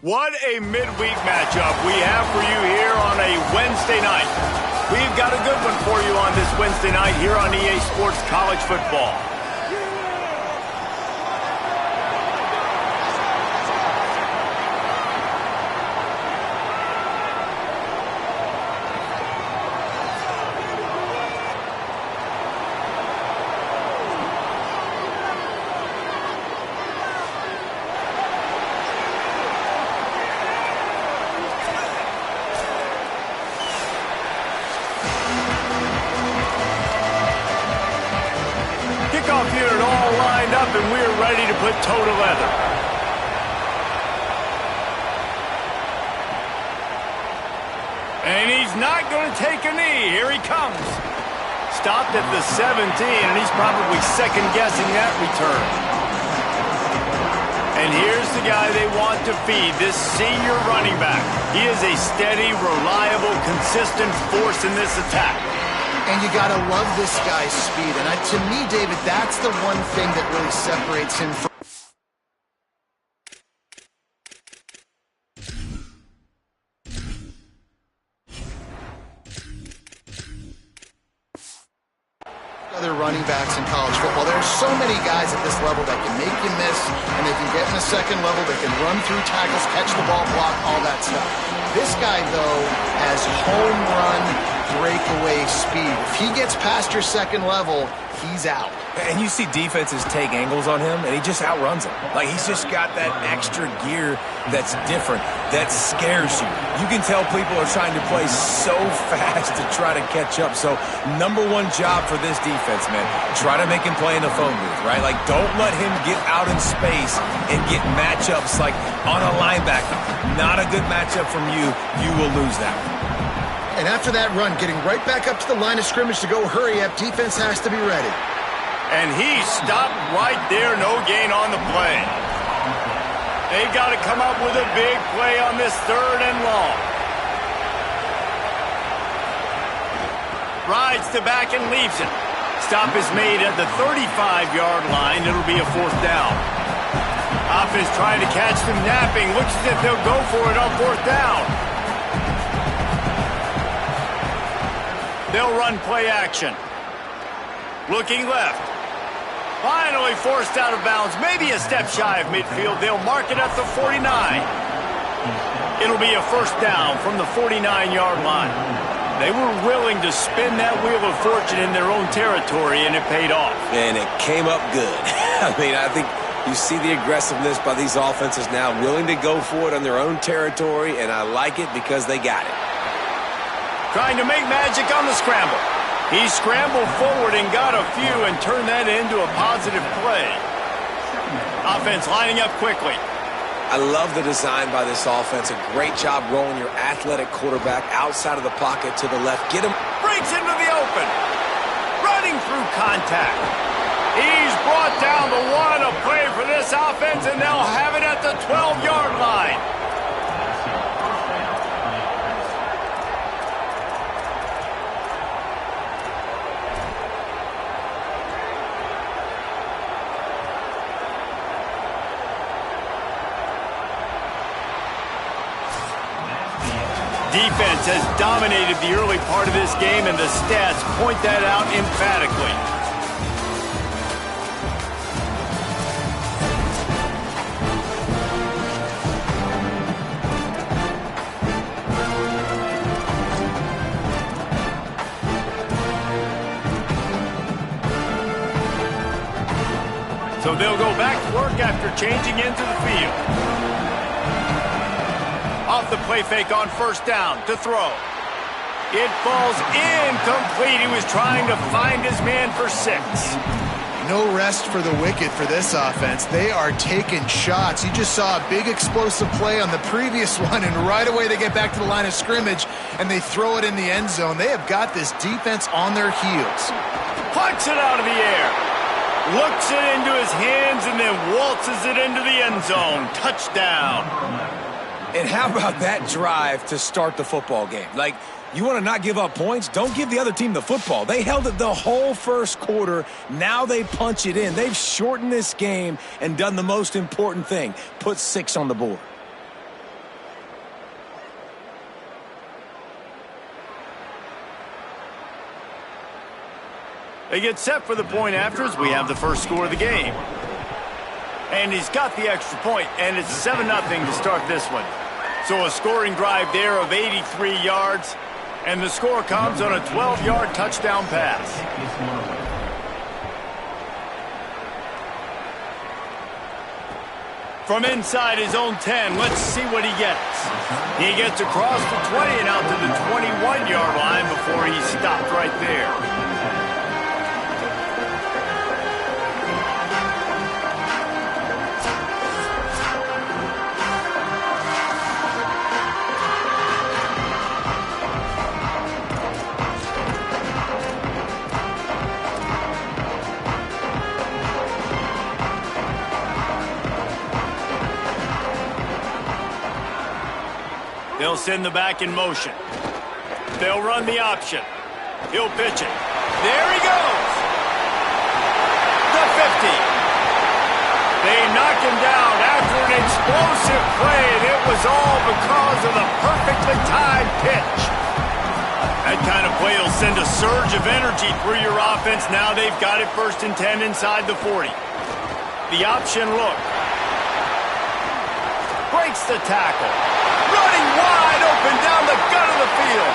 What a midweek matchup we have for you here on a Wednesday night. We've got a good one for you on this Wednesday night here on EA Sports College Football. Kickoff unit all lined up, and we're ready to put toe to leather. And he's not going to take a knee. Here he comes. Stopped at the 17, and he's probably second-guessing that return. And here's the guy they want to feed, this senior running back. He is a steady, reliable, consistent force in this attack. And you got to love this guy's speed. And to me, David, that's the one thing that really separates him from other running backs in college football. There are so many guys at this level that can make you miss, and they can get in the second level. They can run through tackles, catch the ball, block, all that stuff. This guy, though, has home run breakaway speed. If he gets past your second level, he's out. And you see defenses take angles on him, and he just outruns them. Like, he's just got that extra gear that's different, that scares you. You can tell people are trying to play so fast to try to catch up. So, number one job for this defense, man, try to make him play in the phone booth, right? Like, don't let him get out in space and get matchups like on a linebacker. Not a good matchup from you. You will lose that one. And after that run, getting right back up to the line of scrimmage to go hurry up, defense has to be ready. And he stopped right there, no gain on the play. They've got to come up with a big play on this third and long. Rides to back and leaves it. Stop is made at the 35-yard line. It'll be a fourth down. Offense trying to catch them napping. Looks as if they'll go for it on fourth down. They'll run play action. Looking left. Finally forced out of bounds. Maybe a step shy of midfield. They'll mark it at the 49. It'll be a first down from the 49-yard line. They were willing to spin that wheel of fortune in their own territory, and it paid off. And it came up good. I mean, I think you see the aggressiveness by these offenses now, willing to go for it on their own territory, and I like it because they got it. Trying to make magic on the scramble. He scrambled forward and got a few and turned that into a positive play. Offense lining up quickly. I love the design by this offense. A great job rolling your athletic quarterback outside of the pocket to the left. Get him. Breaks into the open. Running through contact. He's brought down the one. A play for this offense, and they'll have it at the 12-yard line. Defense has dominated the early part of this game, and the stats point that out emphatically. So they'll go back to work after changing into the field. Off the play fake on first down to throw. It falls incomplete. He was trying to find his man for 6. No rest for the wicked for this offense. They are taking shots. You just saw a big explosive play on the previous one, and right away they get back to the line of scrimmage, and they throw it in the end zone. They have got this defense on their heels. Plucks it out of the air. Looks it into his hands and then waltzes it into the end zone. Touchdown. And how about that drive to start the football game? Like, you want to not give up points? Don't give the other team the football. They held it the whole first quarter. Now they punch it in. They've shortened this game and done the most important thing, put 6 on the board. They get set for the point after as we have the first score of the game. And he's got the extra point, and it's 7-0 to start this one. So a scoring drive there of 83 yards, and the score comes on a 12-yard touchdown pass. From inside his own 10, let's see what he gets. He gets across the 20 and out to the 21-yard line before he stopped right there. They'll send the back in motion. They'll run the option. He'll pitch it. There he goes. The 50. They knock him down after an explosive play, and it was all because of the perfectly timed pitch. That kind of play will send a surge of energy through your offense. Now they've got it 1st and 10 inside the 40. The option look. Breaks the tackle. Running wide open down the gut of the field.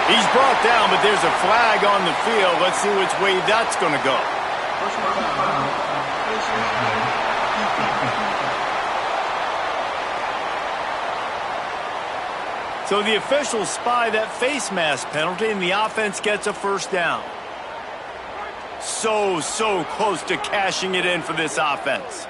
He's brought down, but there's a flag on the field. Let's see which way that's going to go. So the officials spy that face mask penalty, and the offense gets a 1st down. So close to cashing it in for this offense.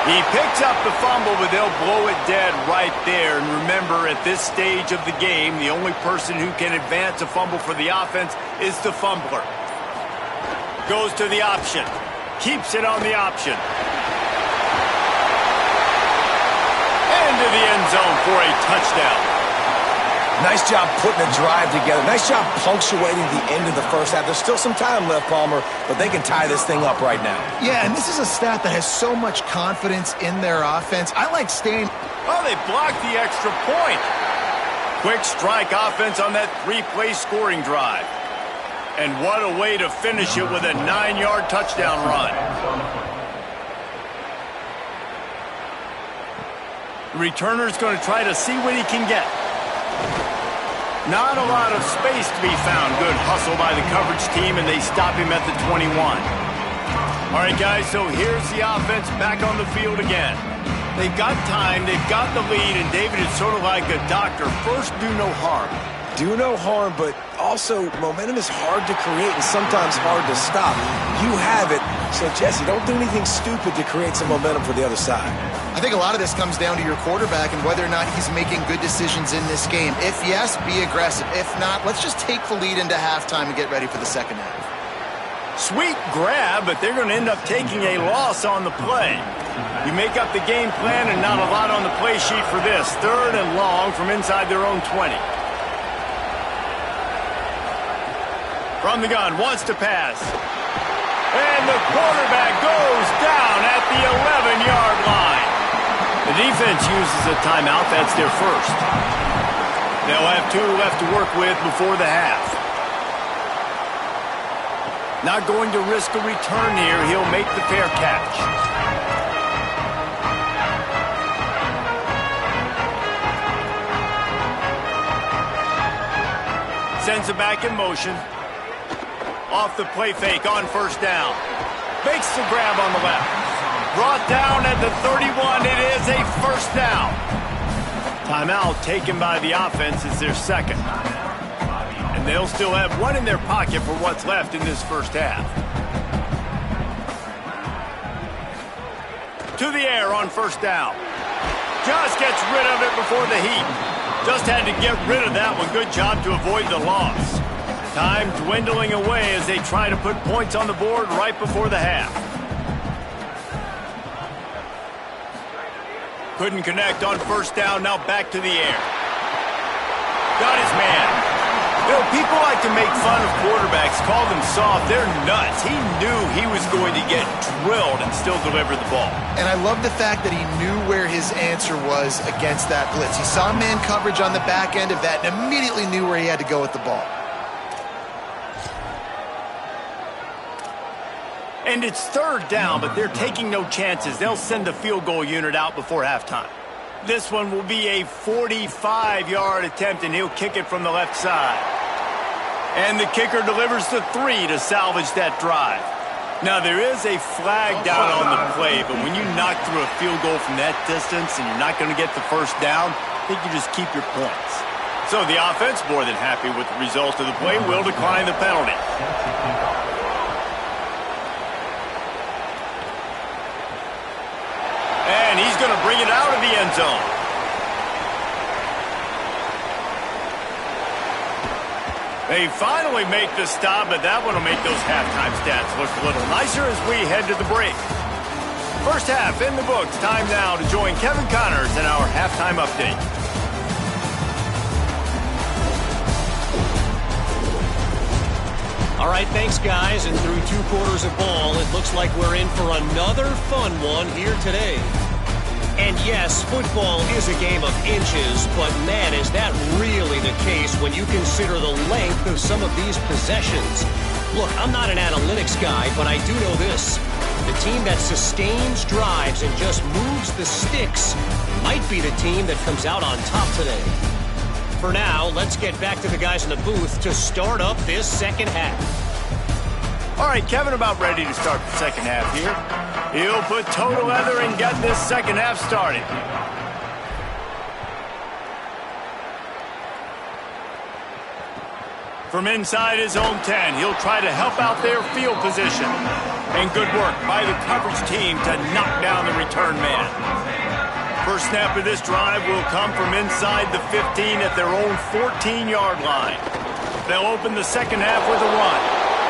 He picks up the fumble, but they'll blow it dead right there. And remember, at this stage of the game, the only person who can advance a fumble for the offense is the fumbler. Goes to the option. Keeps it on the option. Into the end zone for a touchdown. Nice job putting a drive together. Nice job punctuating the end of the first half. There's still some time left, Palmer, but they can tie this thing up right now. Yeah, and this is a stat that has so much confidence in their offense. I like staying... Oh, they blocked the extra point. Quick strike offense on that 3-play scoring drive. And what a way to finish it with a 9-yard touchdown run. The returner's going to try to see what he can get. Not a lot of space to be found. Good hustle by the coverage team, and they stop him at the 21. All right, guys, so here's the offense back on the field again. They've got time, they've got the lead, and David is sort of like a doctor. First, do no harm. Do no harm, but also momentum is hard to create and sometimes hard to stop. You have it, so Jesse, don't do anything stupid to create some momentum for the other side. I think a lot of this comes down to your quarterback and whether or not he's making good decisions in this game. If yes, be aggressive. If not, let's just take the lead into halftime and get ready for the second half. Sweet grab, but they're going to end up taking a loss on the play. You make up the game plan and not a lot on the play sheet for this. 3rd and long from inside their own 20. From the gun, wants to pass. And the quarterback goes down at the 11-yard line. The defense uses a timeout. That's their first. They'll have 2 left to work with before the half. Not going to risk a return here. He'll make the fair catch. Sends it back in motion. Off the play fake on 1st down. Makes the grab on the left. Brought down at the 31. It is a 1st down. Timeout taken by the offense is their second. And they'll still have 1 in their pocket for what's left in this first half. To the air on 1st down. Just gets rid of it before the heat. Just had to get rid of that one. Good job to avoid the loss. Time dwindling away as they try to put points on the board right before the half. Couldn't connect on 1st down, now back to the air. Got his man. You know, people like to make fun of quarterbacks, call them soft. They're nuts. He knew he was going to get drilled and still deliver the ball. And I love the fact that he knew where his answer was against that blitz. He saw man coverage on the back end of that and immediately knew where he had to go with the ball. And it's third down, but they're taking no chances. They'll send the field goal unit out before halftime. This one will be a 45-yard attempt, and he'll kick it from the left side. And the kicker delivers the 3 to salvage that drive. Now, there is a flag down on the play, but when you knock through a field goal from that distance and you're not going to get the first down, I think you just keep your points. So the offense, more than happy with the result of the play, will decline the penalty. And he's going to bring it out of the end zone. They finally make the stop, but that one will make those halftime stats look a little nicer as we head to the break. First half in the books. Time now to join Kevin Connors in our halftime update. All right, thanks, guys. And through 2 quarters of ball, it looks like we're in for another fun one here today. And yes, football is a game of inches, but man, is that really the case when you consider the length of some of these possessions. Look, I'm not an analytics guy, but I do know this. The team that sustains drives and just moves the sticks might be the team that comes out on top today. For now, let's get back to the guys in the booth to start up this second half. All right, Kevin, about ready to start the second half here. He'll put toe to leather and get this second half started. From inside his own 10, he'll try to help out their field position. And good work by the coverage team to knock down the return man. First snap of this drive will come from inside the 15 at their own 14-yard line. They'll open the second half with a run.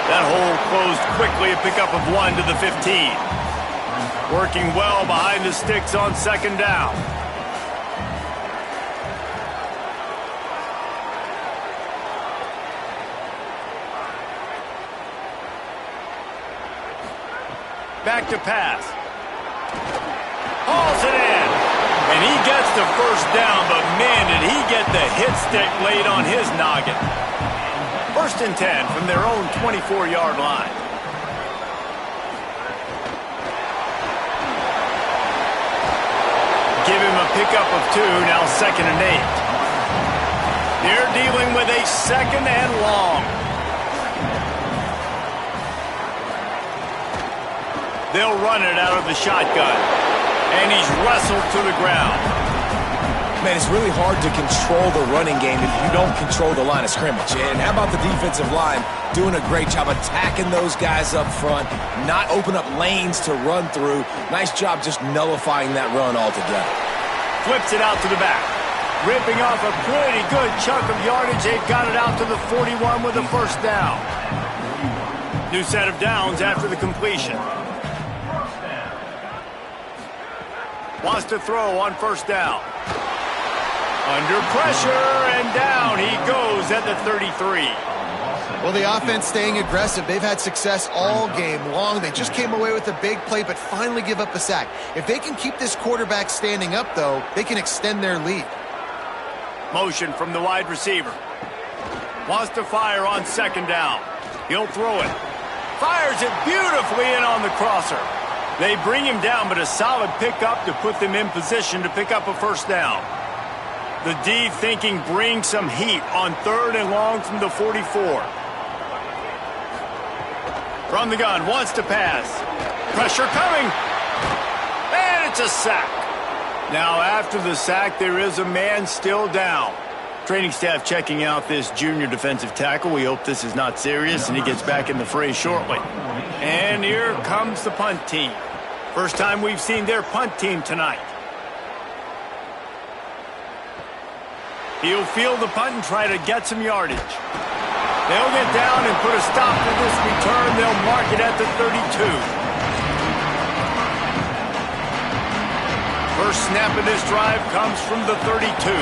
That hole closed quickly, a pickup of 1 to the 15. Working well behind the sticks on second down. Back to pass. Hauls it in. And he gets the first down, but man, did he get the hit stick laid on his noggin. First and 10 from their own 24-yard line. Give him a pickup of 2, now second and 8. They're dealing with a second and long. They'll run it out of the shotgun. And he's wrestled to the ground. Man, it's really hard to control the running game if you don't control the line of scrimmage. And how about the defensive line doing a great job attacking those guys up front, not open up lanes to run through. Nice job just nullifying that run altogether. Flips it out to the back. Ripping off a pretty good chunk of yardage. They've got it out to the 41 with a first down. New set of downs after the completion. Wants to throw on first down. Under pressure, and down he goes at the 33. Well, the offense staying aggressive. They've had success all game long. They just came away with a big play, but finally give up a sack. If they can keep this quarterback standing up, though, they can extend their lead. Motion from the wide receiver. Wants to fire on second down. He'll throw it. Fires it beautifully in on the crosser. They bring him down, but a solid pickup to put them in position to pick up a first down. The D thinking bring some heat on third and long from the 44. From the gun, wants to pass. Pressure coming. And it's a sack. Now after the sack, there is a man still down. Training staff checking out this junior defensive tackle. We hope this is not serious and he gets back in the fray shortly. And here comes the punt team. First time we've seen their punt team tonight. He'll field the punt and try to get some yardage. They'll get down and put a stop to this return. They'll mark it at the 32. First snap of this drive comes from the 32.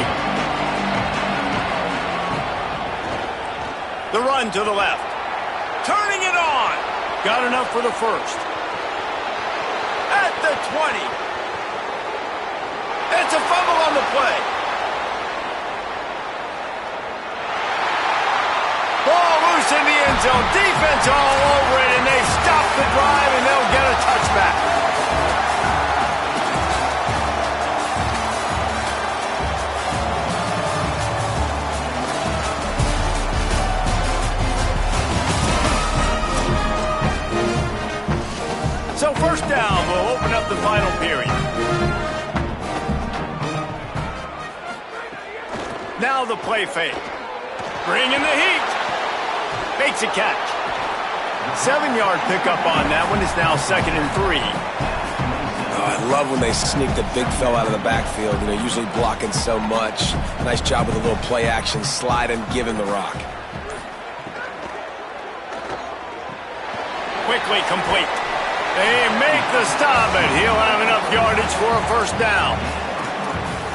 The run to the left. Turning it on. Got enough for the first. At the 20. It's a fumble on the play. Ball loose in the end zone. Defense all over it, and they stop the drive, and they'll get a touchback. So first down will open up the final period. Now the play fake. Bringing the heat. Makes a catch. 7-yard pickup on that one. Is now 2nd and 3. Oh, I love when they sneak the big fella out of the backfield. You know, usually blocking so much. Nice job with a little play action, slide and give him the rock. Quickly complete. They make the stop, but he'll have enough yardage for a first down.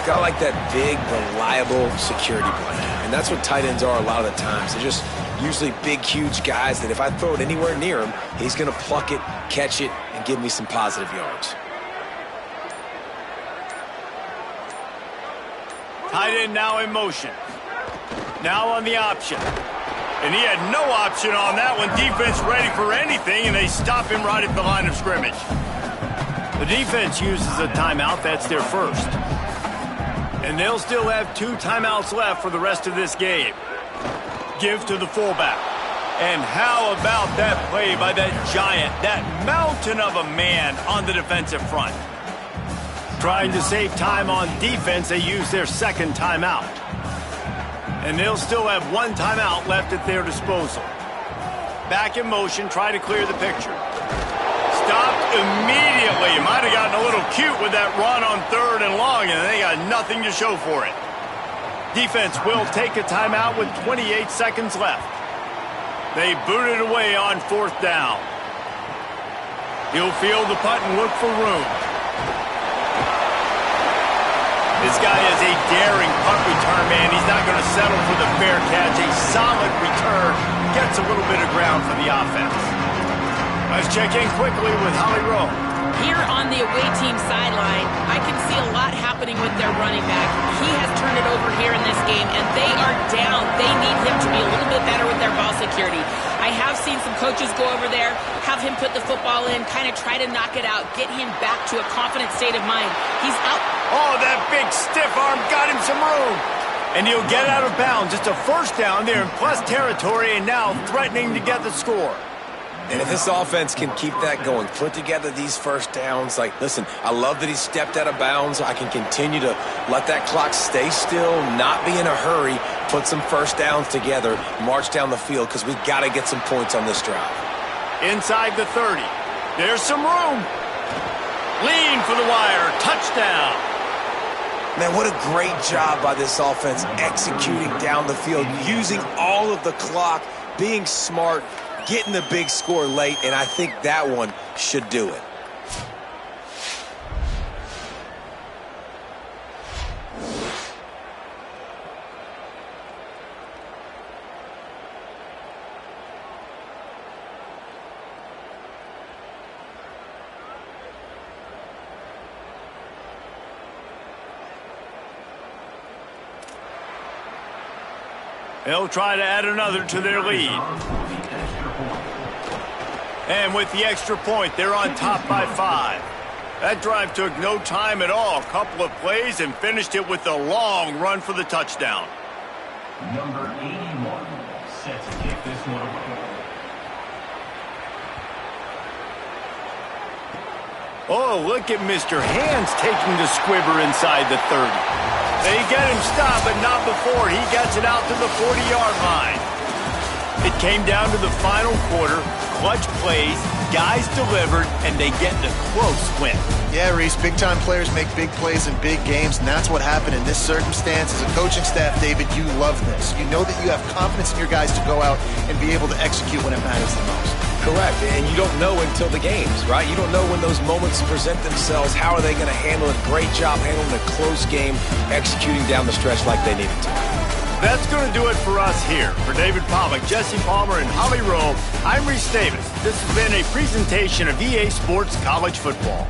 Got like that big, reliable security blanket. And that's what tight ends are a lot of the times. They're just usually big, huge guys that if I throw it anywhere near him, he's going to pluck it, catch it, and give me some positive yards. Tight end now in motion. Now on the option. And he had no option on that one. Defense ready for anything, and they stop him right at the line of scrimmage. The defense uses a timeout. That's their first. And they'll still have 2 timeouts left for the rest of this game. Give to the fullback. And how about that play by that giant, that mountain of a man on the defensive front? Trying to save time on defense, they use their 2nd timeout. And they'll still have 1 timeout left at their disposal. Back in motion, try to clear the picture. Stopped immediately. Might have gotten a little cute with that run on 3rd and long, and they got nothing to show for it. Defense will take a timeout with 28 seconds left. They boot it away on 4th down. He'll field the punt and look for room. This guy is a daring punt return man. He's not going to settle for the fair catch. A solid return. Gets a little bit of ground for the offense. Let's check in quickly with Holly Rowe. Here on the away team sideline, I can see a lot happening with their running back. He has turned it over here in this game, and they are down. They need him to be a little bit better with their ball security. I have seen some coaches go over there, have him put the football in, kind of try to knock it out, get him back to a confident state of mind. He's out. Oh, that big stiff arm got him some room. And he'll get out of bounds. It's a first down there in plus territory, and now threatening to get the score. And if this offense can keep that going, put together these first downs, like, listen, I love that he stepped out of bounds. I can continue to let that clock stay still, not be in a hurry, put some first downs together, march down the field, because we got to get some points on this drive. Inside the 30. There's some room. Lean for the wire. Touchdown. Man, what a great job by this offense executing down the field, using all of the clock, being smart, getting the big score late, and I think that one should do it. They'll try to add another to their lead. And with the extra point, they're on top by 5. That drive took no time at all. A couple of plays and finished it with a long run for the touchdown. Number 81 set to kick this one away. Oh, look at Mr. Hands taking the squibber inside the 30. They get him stopped, but not before he gets it out to the 40-yard line. It came down to the final quarter. Clutch plays, guys delivered, and they get the close win. Yeah, Reese, big-time players make big plays in big games, and that's what happened in this circumstance. As a coaching staff, David, you love this. You know that you have confidence in your guys to go out and be able to execute when it matters the most. Correct, and you don't know until the games, right? You don't know when those moments present themselves. How are they going to handle it? Great job handling a close game, executing down the stretch like they needed to. That's going to do it for us here. For David Pollack, Jesse Palmer, and Holly Rowe, I'm Reese Davis. This has been a presentation of EA Sports College Football.